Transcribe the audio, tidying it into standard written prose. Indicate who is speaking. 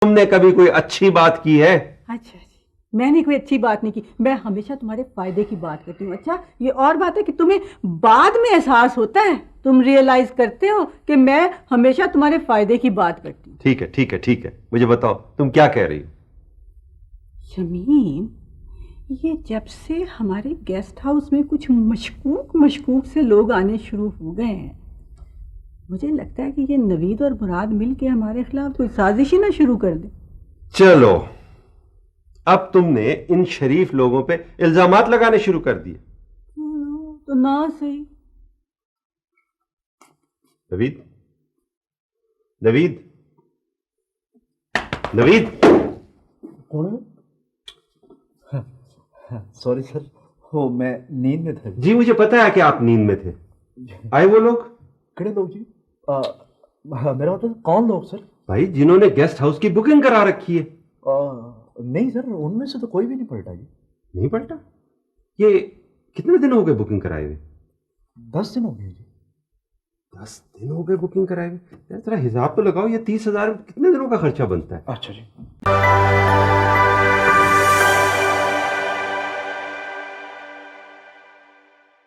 Speaker 1: तुमने कभी कोई अच्छी बात की है?
Speaker 2: अच्छा जी, मैंने कोई अच्छी बात नहीं की, मैं हमेशा तुम्हारे फायदे की बात करती हूँ। अच्छा, ये और बात है कि तुम्हें बाद में एहसास होता है, तुम रियलाइज करते हो कि मैं हमेशा तुम्हारे फायदे की बात करती हूँ।
Speaker 1: ठीक है ठीक है ठीक है, मुझे बताओ तुम क्या कह रही हो?
Speaker 2: शमीम, ये जब से हमारे गेस्ट हाउस में कुछ मशकूक मशकूक से लोग आने शुरू हो गए हैं, मुझे लगता है कि ये नवीद और मुराद मिल के हमारे खिलाफ कोई साजिश ही ना शुरू कर दे।
Speaker 1: चलो, अब तुमने इन शरीफ लोगों पे इल्जामात लगाने शुरू कर दिए।
Speaker 2: तो ना सही।
Speaker 1: नवीद, नवीद, नवीद।
Speaker 3: कौन है? सॉरी सर, हो मैं नींद में था।
Speaker 1: जी मुझे पता है कि आप नींद में थे। आए वो लोग?
Speaker 3: कितने लोग जी? मेरा मतलब कौन लोग सर?
Speaker 1: भाई जिन्होंने गेस्ट हाउस की बुकिंग करा रखी है।
Speaker 3: नहीं सर, उनमें से तो कोई भी नहीं पलटा जी।
Speaker 1: नहीं पलटा? ये कितने दिन हो गए बुकिंग कराए हुए?
Speaker 3: 10 दिन हो गए जी।
Speaker 1: 10 दिन हो गए बुकिंग कराए हुए? यार जरा हिसाब तो लगाओ, ये 30,000 कितने दिनों का खर्चा बनता है?
Speaker 3: अच्छा जी।